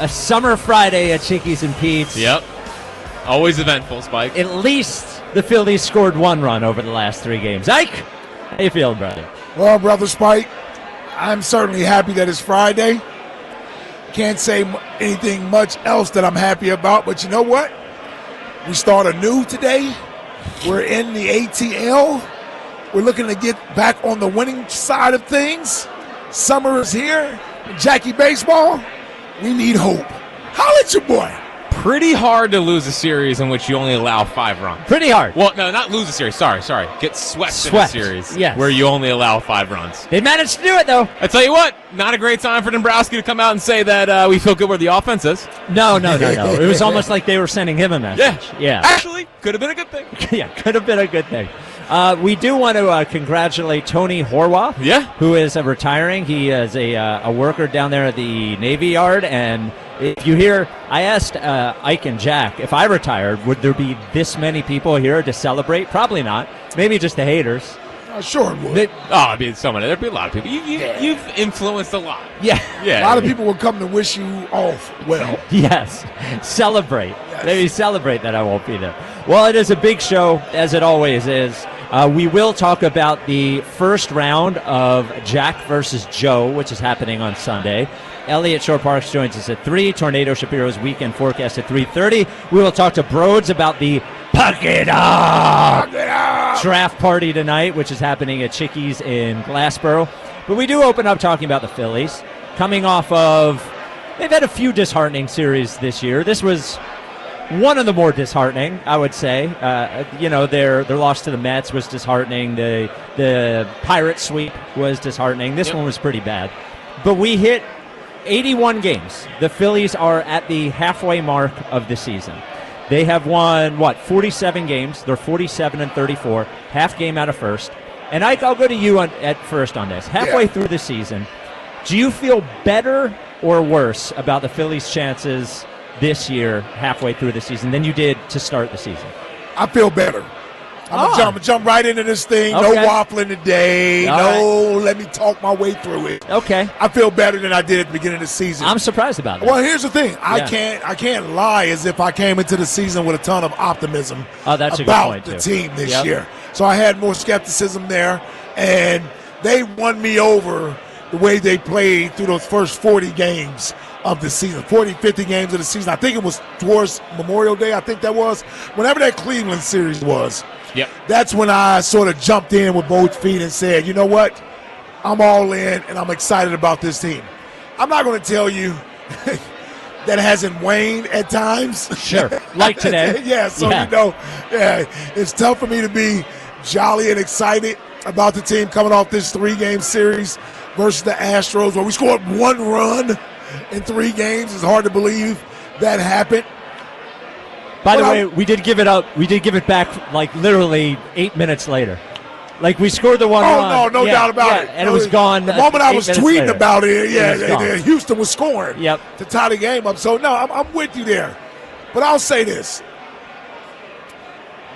A summer Friday at Chickies and Pete's. Yep. Always eventful, Spike. At least the Phillies scored 1 run over the last 3 games. Ike, how you feeling, brother? Well, Brother Spike, I'm certainly happy that it's Friday. Can't say anything much else that I'm happy about, but you know what? We start anew today. We're in the ATL. We're looking to get back on the winning side of things. Summer is here. Jackie Baseball, we need hope. Holla at your boy. Pretty hard to lose a series in which you only allow 5 runs. Pretty hard. Well, no, not lose a series. Sorry. Get swept in a series where you only allow 5 runs. They managed to do it, though. I tell you what, not a great time for Dombrowski to come out and say that we feel good where the offense is. No. It was almost like they were sending him a message. Yeah. Actually, could have been a good thing. Yeah, could have been a good thing. We do want to congratulate Tony Horwath, who is retiring. He is a worker down there at the Navy Yard, and if you hear, I asked Ike and Jack, if I retired, would there be this many people here to celebrate? Probably not. Maybe just the haters. Sure it would. There'd be a lot of people. You've influenced a lot. Yeah. A lot of people will come to wish you off well. Yes. Celebrate. Yes. Maybe celebrate that I won't be there. Well, it is a big show, as it always is. We will talk about the first round of Jack versus Joe, which is happening on Sunday. Elliott Shore Parks joins us at 3. Tornado Shapiro's weekend forecast at 3:30. We will talk to Broads about the Puck It Up draft party tonight, which is happening at Chickies in Glassboro. But we do open up talking about the Phillies, coming off of, they've had a few disheartening series this year. This was one of the more disheartening, I would say. Their loss to the Mets was disheartening. The Pirate sweep was disheartening. This one was pretty bad. But we hit 81 games. The Phillies are at the halfway mark of the season. They have won, 47 games. They're 47-34, half game out of first. And Ike, I'll go to you at first on this. Halfway through the season, do you feel better or worse about the Phillies' chances this year, halfway through the season, than you did to start the season? I feel better. I'm going to jump right into this thing. Okay. No waffling today. Let me talk my way through it. Okay. I feel better than I did at the beginning of the season. I'm surprised about that. Well, here's the thing. I can't lie as if I came into the season with a ton of optimism that's about the team this year. So I had more skepticism there, and they won me over the way they played through those first 40 games of the season, 40, 50 games of the season. I think it was towards Memorial Day. I think that was. Whenever that Cleveland series was, that's when I sort of jumped in with both feet and said, you know what? I'm all in, and I'm excited about this team. I'm not going to tell you that hasn't waned at times. Sure, like today. It's tough for me to be jolly and excited about the team coming off this 3-game series versus the Astros, where we scored 1 run in 3 games. It's hard to believe that happened. By the way, we did give it up. We did give it back like literally 8 minutes later. Like we scored the 1 run. No doubt about it. And it was gone. The moment I was tweeting later. about it, Houston was scoring to tie the game up. So, no, I'm with you there. But I'll say this.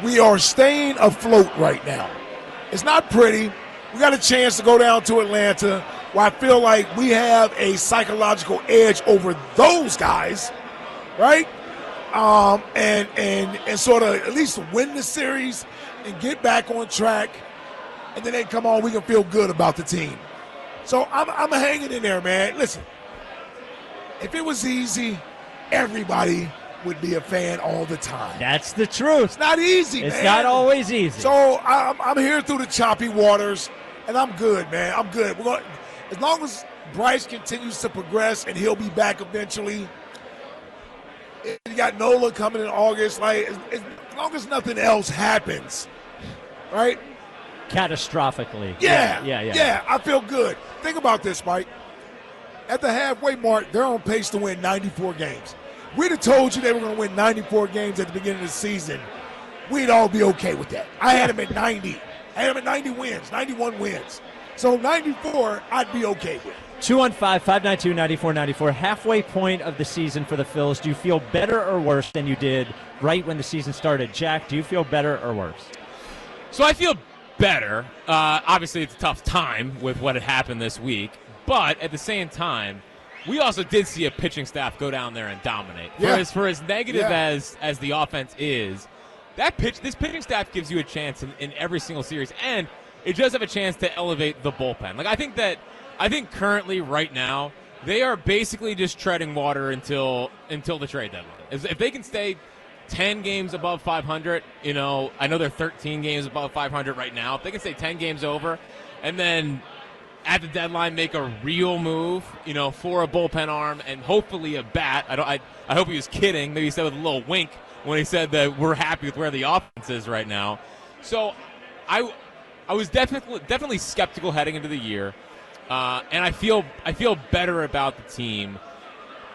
We are staying afloat right now. It's not pretty. We got a chance to go down to Atlanta, where I feel like we have a psychological edge over those guys, right? And sort of at least win the series and get back on track, and then they come on, we can feel good about the team. So I'm hanging in there, man. Listen, if it was easy, everybody would be a fan all the time. That's the truth. It's not easy, man. It's not always easy. So I'm here through the choppy waters, and I'm good, man. I'm good. As long as Bryce continues to progress, and he'll be back eventually. You got Nola coming in August. Like, as long as nothing else happens, right? Catastrophically. Yeah, I feel good. Think about this, Mike. At the halfway mark, they're on pace to win 94 games. We'd have told you they were going to win 94 games at the beginning of the season. We'd all be okay with that. I had them at 90. I had them at 90 wins, 91 wins. So 94, I'd be okay with. 215-592-9494, halfway point of the season for the Phils. Do you feel better or worse than you did right when the season started? Jack, do you feel better or worse? So I feel better. Obviously, it's a tough time with what had happened this week. But at the same time, we also did see a pitching staff go down there and dominate. For as negative as the offense is, this pitching staff gives you a chance in every single series, and it does have a chance to elevate the bullpen. Like I think currently right now they are basically just treading water until the trade deadline. If they can stay 10 games above 500, I know they're 13 games above 500 right now. If they can stay 10 games over, and then at the deadline make a real move, for a bullpen arm and hopefully a bat. I hope he was kidding. Maybe he said with a little wink when he said that we're happy with where the offense is right now. So I was definitely skeptical heading into the year, and I feel better about the team,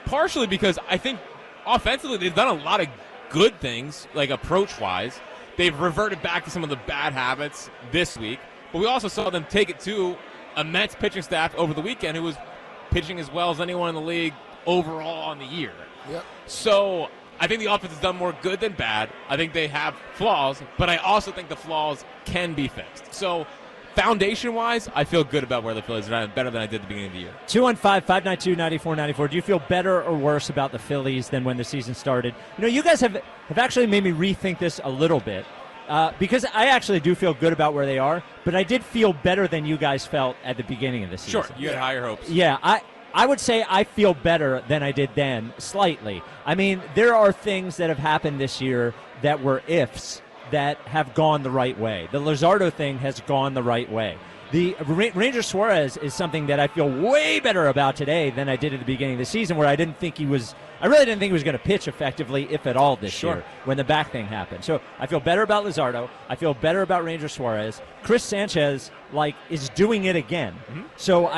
partially because I think offensively they've done a lot of good things, like approach-wise. They've reverted back to some of the bad habits this week, but we also saw them take it to a Mets pitching staff over the weekend who was pitching as well as anyone in the league overall on the year. Yep. So I think the offense has done more good than bad. I think they have flaws, but I also think the flaws can be fixed. So foundation-wise, I feel good about where the Phillies are at, better than I did at the beginning of the year. 215-592-9494. Do you feel better or worse about the Phillies than when the season started? You guys have actually made me rethink this a little bit. Because I actually do feel good about where they are, but I did feel better than you guys felt at the beginning of the season. Sure, you had higher hopes. Yeah, I would say I feel better than I did then, slightly. I mean, there are things that have happened this year that were ifs that have gone the right way. The Luzardo thing has gone the right way. The Ranger Suarez is something that I feel way better about today than I did at the beginning of the season, where I really didn't think he was going to pitch effectively, if at all, this year when the back thing happened. So I feel better about Luzardo. I feel better about Ranger Suarez. Chris Sanchez, is doing it again. Mm-hmm. So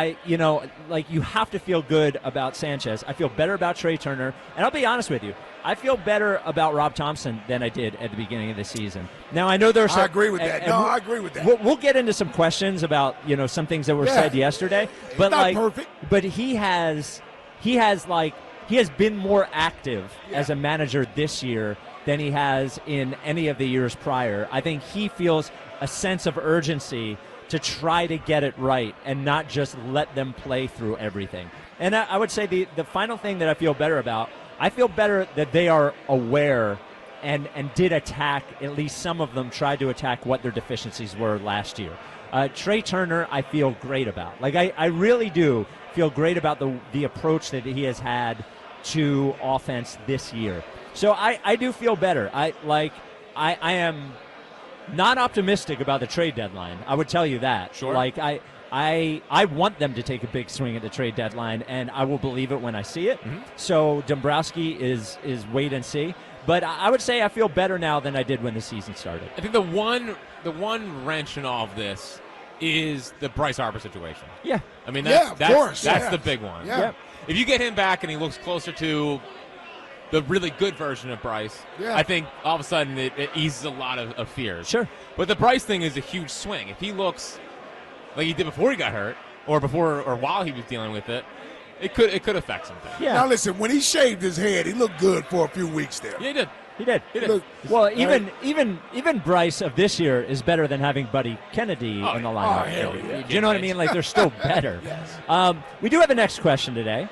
you have to feel good about Sanchez. I feel better about Trey Turner. And I'll be honest with you, I feel better about Rob Thompson than I did at the beginning of the season. Now, I know there's I agree with that. I agree with that. We'll get into some questions about, some things that were said yesterday. But not perfect. But he has been more active as a manager this year than he has in any of the years prior. I think he feels a sense of urgency to try to get it right and not just let them play through everything. And I would say the final thing that I feel better about, I feel better that they are aware and did attack, at least some of them tried to attack what their deficiencies were last year. Trey Turner, I feel great about. I really do feel great about the approach that he has had to offense this year. So I do feel better. I am not optimistic about the trade deadline. I would tell you that. Sure. I want them to take a big swing at the trade deadline, and I will believe it when I see it. Mm-hmm. So Dombrowski is wait and see. But I would say I feel better now than I did when the season started. I think the one wrench in all of this is the Bryce Harper situation. Yeah. I mean, that's the big one. Yeah. If you get him back and he looks closer to the really good version of Bryce, I think all of a sudden it eases a lot of fears. Sure. But the Bryce thing is a huge swing. If he looks like he did before he got hurt, or while he was dealing with it, it could affect something. Yeah. Now listen, when he shaved his head, he looked good for a few weeks there. Yeah, he did. He did. Well, even Bryce of this year is better than having Buddy Kennedy in the lineup. Do you know what I mean? They're still better. Yes. We do have a next question today,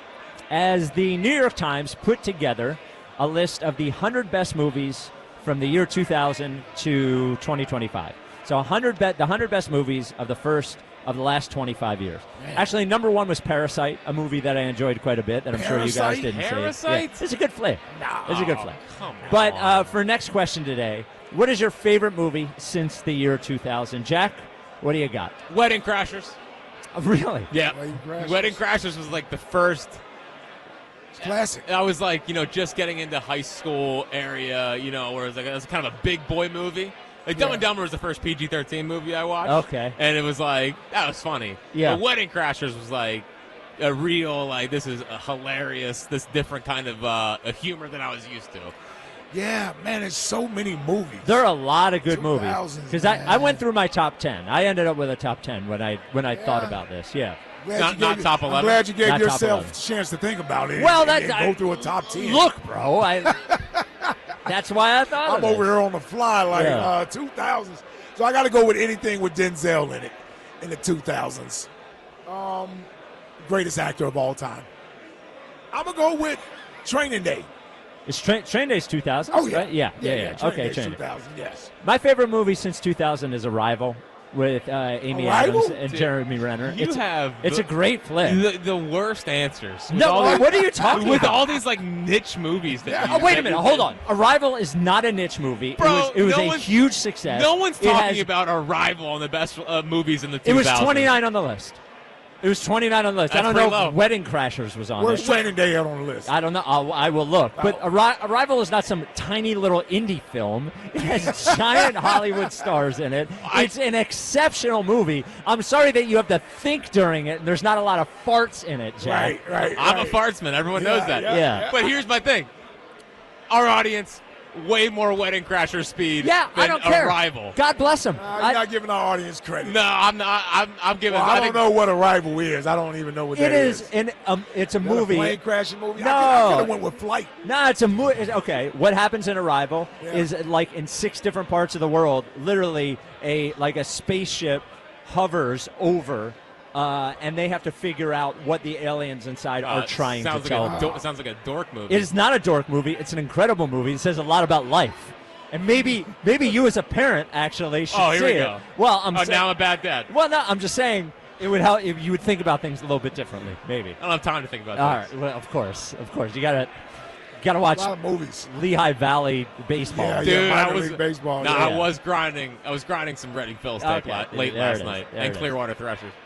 as the New York Times put together a list of the 100 best movies from the year 2000 to 2025. So the 100 best movies of the last 25 years. Man. Actually, number one was Parasite, a movie that I enjoyed quite a bit that I'm sure you guys didn't see. Parasite? Yeah, it's a good flick. No, it's a good flick. Come on. But for next question today, what is your favorite movie since the year 2000? Jack, what do you got? Wedding Crashers. Really? Yeah. Wedding Crashers was the first. It's classic. I was just getting into high school area, where it was kind of a big boy movie. Dumb and Dumber was the first PG-13 movie I watched. Okay. And it was that was funny. Yeah. But Wedding Crashers was a real, this is a hilarious, this different kind of a humor than I was used to. Yeah, man, there's so many movies. There are a lot of good movies. Because I went through my top 10. I ended up with a top 10 when I thought about this. Yeah. Not top 11. I'm glad you gave Not yourself a chance to think about it. Well, and go through a top 10. Look, bro, that's why I thought I'm over here on the fly 2000s. So I got to go with anything with Denzel in it in the 2000s. Greatest actor of all time. I'm going to go with Training Day. It's Train Day's 2000. Oh, yeah. Right? Yeah. Okay, Train Day Train Day. 2000, yes. My favorite movie since 2000 is Arrival with Amy Arrival? Adams and Jeremy Renner. It's a great flick. The worst answers. No, what are you talking with about? all these like niche movies that Oh, wait a minute. Hold on. Arrival is not a niche movie. Bro, it was a huge success. No one's talking about Arrival on the best movies in the 2000s. It was 29 on the list. It was 29 on the list. That's I don't know low. if Wedding Crashers was on Where's there. Training Day out on the list? I don't know. I will look. But Arrival is not some tiny little indie film. It has giant Hollywood stars in it. It's an exceptional movie. I'm sorry that you have to think during it, and there's not a lot of farts in it, Jack. Right. I'm a fartsman. Everyone knows that. Yeah. But here's my thing. Our audience, way more Wedding Crasher speed Yeah, than I don't care. Arrival. God bless him. You're not giving our audience credit. No, I'm not. I'm giving. Well, I don't know what Arrival is. I don't even know what that is. It's a Is that movie. a plane crashing movie? No. I could have went with Flight. No, it's a movie. Okay, what happens in Arrival is like in 6 different parts of the world, literally a spaceship hovers over, and they have to figure out what the aliens inside are trying to tell them. Sounds like a dork movie. It is not a dork movie. It's an incredible movie. It says a lot about life. And maybe you as a parent actually should see here we it. go. Well, now I'm a bad dad. Well, no, I'm just saying it would help if you would think about things a little bit differently. Maybe. I don't have time to think about All things. right. Well, of course. You gotta watch A lot of movies. Lehigh Valley baseball. Yeah, Dude, minor league baseball. No, yeah. I was grinding some Reading Phillies tape late there last it is. night There and it is. Clearwater Threshers.